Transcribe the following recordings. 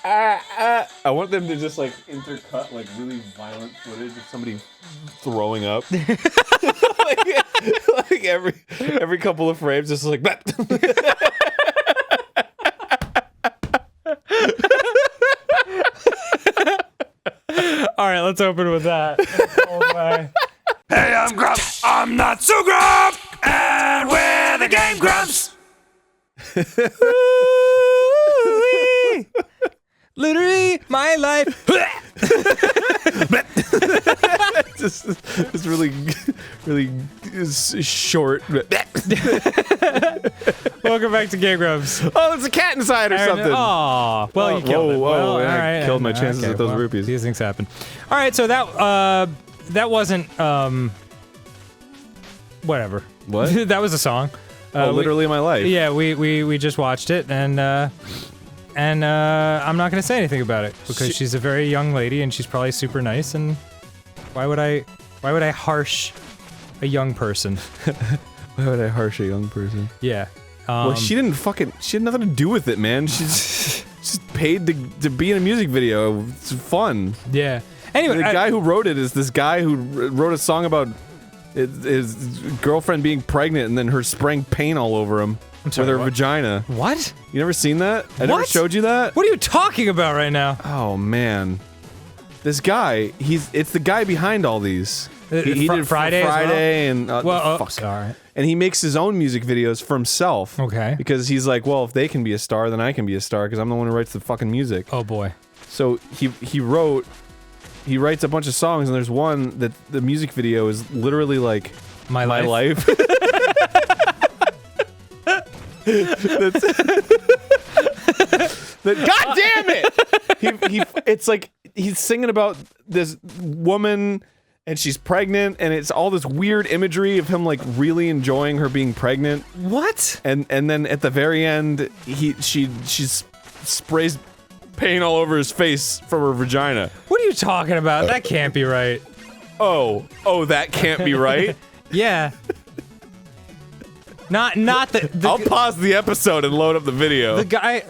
I want them to just like intercut like really violent footage of somebody throwing up. like every couple of frames, just like that. All right, let's open with that. Hey, I'm Grumps. I'm not so Grump, and we're the GameGrumps. Literally, my life. It's really short. Welcome back to GameGrumps. Oh, there's a cat inside or something. Oh, well, you killed it. Well, all I right. killed my chances with those rupees. These things happen. All right, so that wasn't whatever. What? That was a song. Literally my life. Yeah, we just watched it, and I'm not gonna say anything about it because she's a very young lady and she's probably super nice. And why would I harsh a young person? Why would I harsh a young person? Yeah. Well, she had nothing to do with it, man. She's paid to be in a music video. It's fun. Yeah. Anyway, the guy who wrote it is this guy who wrote a song about his girlfriend being pregnant and then her spraying paint all over him with her vagina. What? You never seen that? I never showed you that? What are you talking about right now? Oh man, this guy, it's the guy behind all these. He did Friday and fuck. Sorry. And he makes his own music videos for himself. Okay. Because he's like, well, if they can be a star, then I can be a star because I'm the one who writes the fucking music. Oh boy. So he writes a bunch of songs, and there's one that the music video is literally like my life. God damn it! It's like he's singing about this woman, and she's pregnant, and it's all this weird imagery of him like really enjoying her being pregnant. What? And then at the very end, she sprays paint all over his face from her vagina. What are you talking about? That can't be right. Oh, that can't be right? Yeah. Not the I'll pause the episode and load up the video. The guy.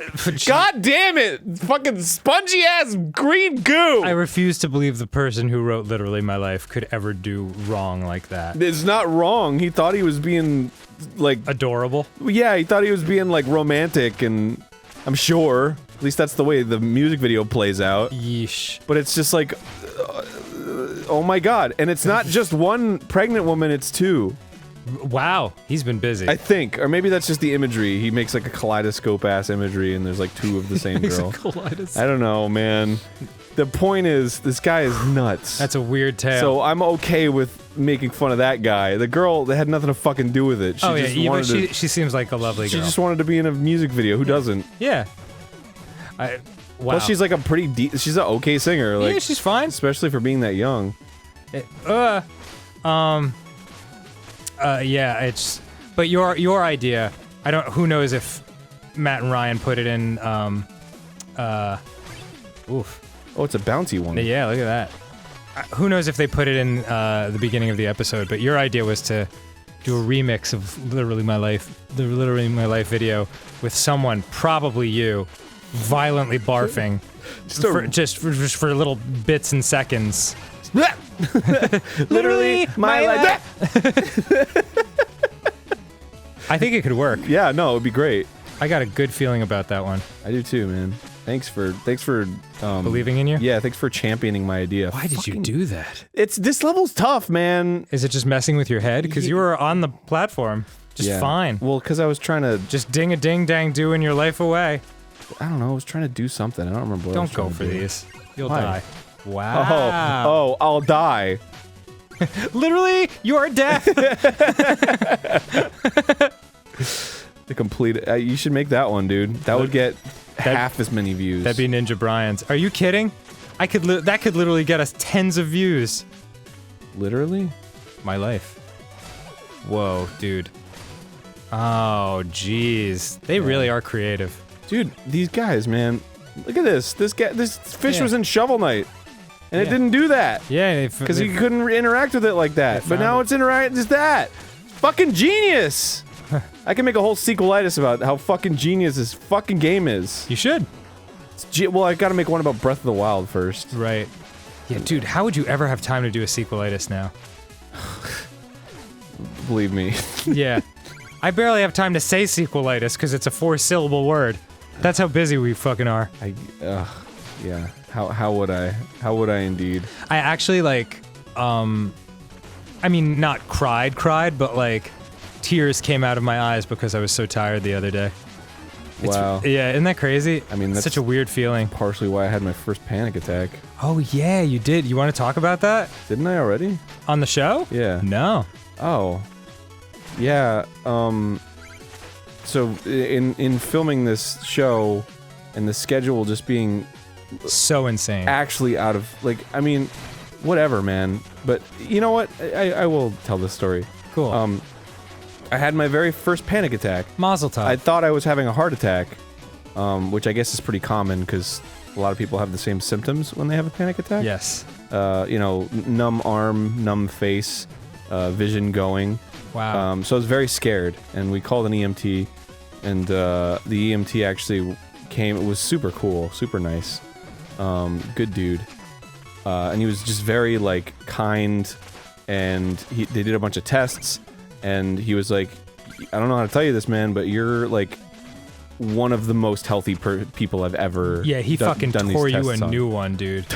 God damn it! Fucking spongy ass green goo! I refuse to believe the person who wrote Literally My Life could ever do wrong like that. It's not wrong. He thought he was being, like... adorable? Yeah, he thought he was being, like, romantic, and I'm sure. At least that's the way the music video plays out. Yeesh. But it's just like... oh my god. And it's not just one pregnant woman, it's two. Wow, he's been busy. I think. Or maybe that's just the imagery. He makes like a kaleidoscope-ass imagery and there's like two of the same girl. I don't know, man. The point is, this guy is nuts. That's a weird tale. So I'm okay with making fun of that guy. The girl that had nothing to fucking do with it. She seems like a lovely girl. She just wanted to be in a music video. Who doesn't? Yeah. Wow. Plus she's like a pretty she's an okay singer. Like, yeah, she's fine. Especially for being that young. Yeah, it's... But your idea, who knows if Matt and Ryan put it in, oof. Oh, it's a bouncy one. Yeah, look at that. Who knows if they put it in, the beginning of the episode, but your idea was to do a remix of Literally My Life, the Literally My Life video, with someone, probably you, violently barfing, just for little bits and seconds. Literally my life. I think it could work. Yeah, no, it would be great. I got a good feeling about that one. I do too, man. Thanks for believing in you? Yeah, thanks for championing my idea. Why did you do that? This level's tough, man. Is it just messing with your head? Because you were on the platform. Just fine. Well, because I was trying to... Just ding-a-ding-dang doing your life away. I don't know, I was trying to do something. I don't remember what I was Don't go trying for to do. these. You'll Why? die. Wow. Oh, I'll die. Literally, you're death. The complete... you should make that one, dude. That would get half as many views. That'd be Ninja Brian's. Are you kidding? That could literally get us tens of views. Literally? My life. Whoa, dude. Oh, jeez. They really are creative. Dude, these guys, man. Look at this. This fish was in Shovel Knight. And it didn't do that. Yeah, because you couldn't interact with it like that. But now it's interacting just that. Fucking genius! I can make a whole sequelitis about how fucking genius this fucking game is. You should. Well, I got to make one about Breath of the Wild first. Right. Yeah, dude, how would you ever have time to do a sequelitis now? Believe me. Yeah. I barely have time to say sequelitis because it's a 4-syllable word. That's how busy we fucking are. Yeah. How would I? How would I indeed? I actually, like, I mean, not cried, but, like, tears came out of my eyes because I was so tired the other day. Wow. Yeah, isn't that crazy? I mean, that's such a weird feeling. Partially why I had my first panic attack. Oh, yeah, you did. You want to talk about that? Didn't I already? On the show? Yeah. No. Oh. Yeah, so in filming this show and the schedule just being So insane. actually out of, like, I mean, whatever, man. But you know what? I will tell this story. Cool. I had my very first panic attack. Mazel tov. I thought I was having a heart attack, which I guess is pretty common because a lot of people have the same symptoms when they have a panic attack. Yes. You know, numb arm, numb face, vision going. Wow. So I was very scared, and we called an EMT, and the EMT actually came. It was super cool, super nice, good dude, and he was just very, like, kind, and they did a bunch of tests, and he was like, I don't know how to tell you this, man, but you're, like, one of the most healthy people I've ever yeah, he fucking done tore these you a tests on. new one, dude.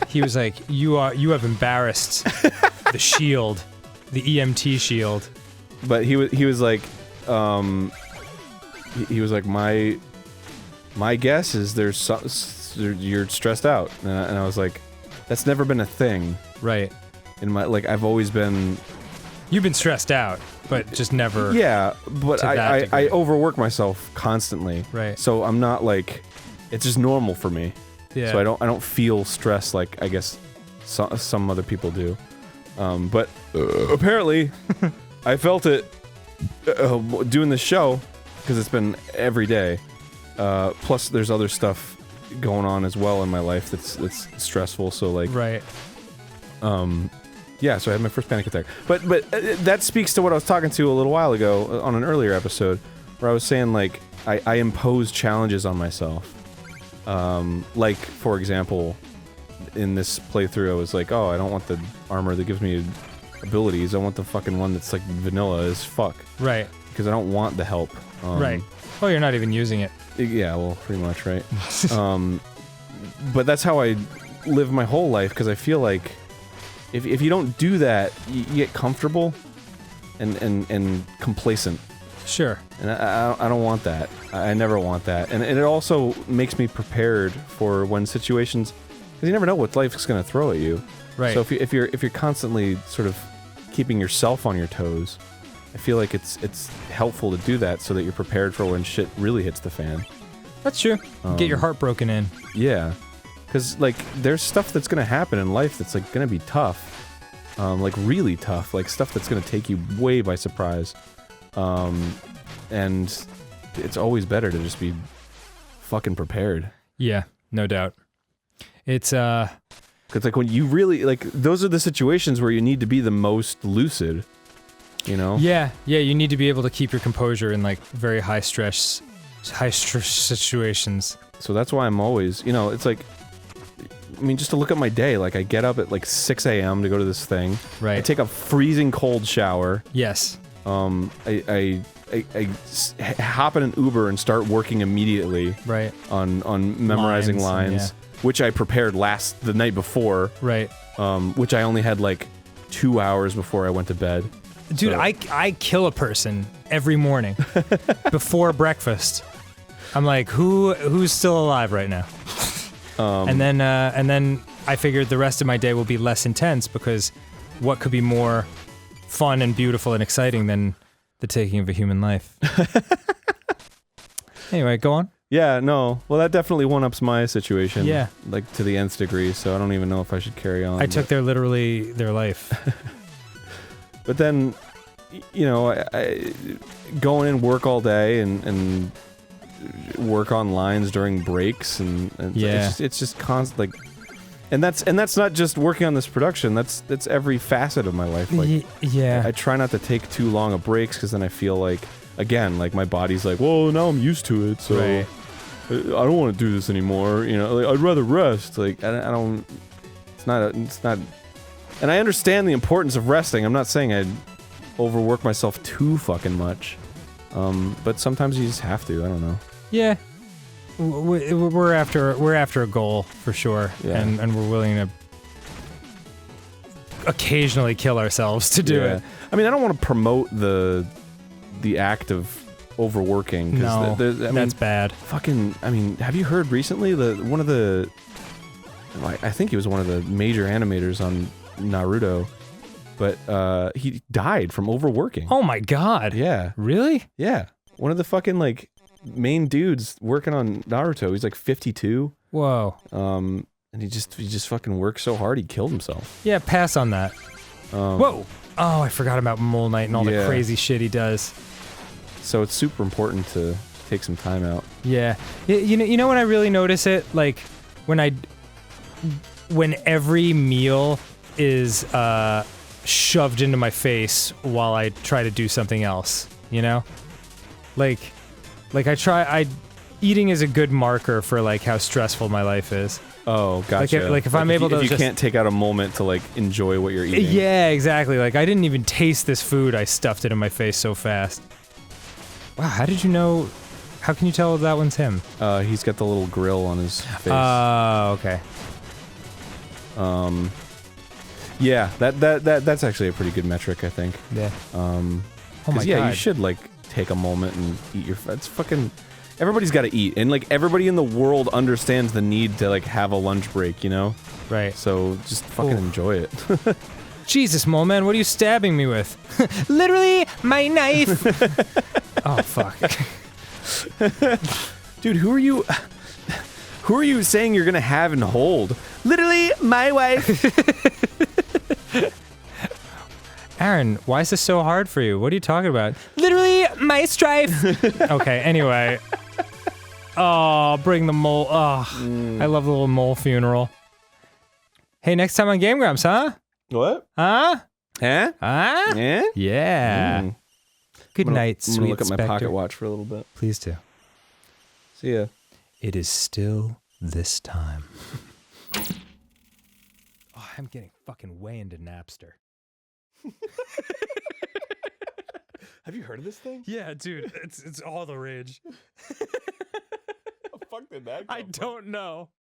He was like, you have embarrassed the shield. The EMT shield. But he was like, he was like, my guess is you're stressed out, and I was like, that's never been a thing. Right. In my, like, I've always been. You've been stressed out, but just never. Yeah, but to that I degree. overwork myself constantly. Right. So I'm not, like, it's just normal for me. Yeah. So I don't feel stress like I guess some other people do. But apparently, I felt it doing the show because it's been every day. Plus, there's other stuff going on as well in my life that's stressful. So, like, Right. Yeah. So I had my first panic attack. But that speaks to what I was talking to a little while ago on an earlier episode, where I was saying, like, I impose challenges on myself. Like, for example, in this playthrough, I was like, oh, I don't want the armor that gives me abilities. I want the fucking one that's, like, vanilla as fuck. Right. Because I don't want the help. Right. Well, you're not even using it. Yeah, well, pretty much, right? But that's how I live my whole life, because I feel like if you don't do that, you get comfortable and complacent. Sure. And I don't want that. I never want that. And it also makes me prepared for when situations, because you never know what life's going to throw at you. Right. So if you're constantly sort of keeping yourself on your toes, I feel like it's helpful to do that so that you're prepared for when shit really hits the fan. That's true. Get your heart broken in. Yeah. Because, like, there's stuff that's going to happen in life that's, like, going to be tough. Like, really tough. Like, stuff that's going to take you way by surprise. And it's always better to just be fucking prepared. Yeah, no doubt. It's, Because, like, when you really, like, those are the situations where you need to be the most lucid, you know? Yeah, you need to be able to keep your composure in, like, very high stress situations. So that's why I'm always, you know, it's like, I mean, just to look at my day, like, I get up at, like, 6 a.m. to go to this thing. Right. I take a freezing cold shower. Yes. I hop in an Uber and start working immediately. Right. On memorizing lines, which I prepared the night before. Right. Which I only had, like, 2 hours before I went to bed. Dude, So- I kill a person every morning before breakfast. I'm like, who's still alive right now? And then I figured the rest of my day will be less intense, because what could be more fun and beautiful and exciting than the taking of a human life? Anyway, go on. Yeah, no. Well, that definitely one-ups my situation. Yeah. Like, to the nth degree, so I don't even know if I should carry on. I took their life. But then, you know, I go in and work all day and work on lines during breaks, and Yeah. it's just constant, like, and that's not just working on this production. That's every facet of my life. Like, Yeah. I try not to take too long of breaks, because then I feel like, again, like, my body's like, well, now I'm used to it, so Right. I don't want to do this anymore. You know, like, I'd rather rest. Like, I don't. It's not. And I understand the importance of resting. I'm not saying I'd overwork myself too fucking much. But sometimes you just have to. I don't know. Yeah. We're after a goal for sure, Yeah. and we're willing to occasionally kill ourselves to do it. I mean, I don't want to promote the act of overworking. No, I mean, that's bad. Fucking, I mean, have you heard recently one of the, I think he was one of the major animators on Naruto, but he died from overworking. Oh my god. Yeah. Really? Yeah. One of the fucking like main dudes working on Naruto. He's like 52. Whoa. And he just fucking worked so hard he killed himself. Yeah, pass on that. Whoa. Oh, I forgot about Mole Knight and all the crazy shit he does. So it's super important to take some time out. Yeah. You know when I really notice it? Like, when every meal is, shoved into my face while I try to do something else, you know? Like eating is a good marker for, like, how stressful my life is. Oh, gotcha. Like if I'm able to if you just can't take out a moment to, like, enjoy what you're eating. Yeah, exactly. Like, I didn't even taste this food, I stuffed it in my face so fast. Wow, how did you know? How can you tell that one's him? He's got the little grill on his face. Oh, okay. Yeah, that's actually a pretty good metric, I think. Yeah. Oh my yeah, god. you should, like, take a moment and eat your. It's fucking. Everybody's got to eat, and like everybody in the world understands the need to like have a lunch break, you know. Right. So just fucking enjoy it. Jesus, Mole Man, what are you stabbing me with? Literally, my knife! Oh, fuck. Dude, who are you? Who are you saying you're gonna have and hold? Literally, my wife. Arin, why is this so hard for you? What are you talking about? Literally, my strife! Okay, anyway. Oh, bring the mole. Oh, I love the little mole funeral. Hey, next time on GameGrumps, huh? What? Huh? Huh? Huh? Yeah. Yeah. Good night, I'm sweet gonna look at my Specter. pocket watch for a little bit. Please do. See ya. It is still this time. Oh, I'm getting fucking way into Napster. Have you heard of this thing? Yeah, dude, it's all the rage. How the fuck did that I don't know.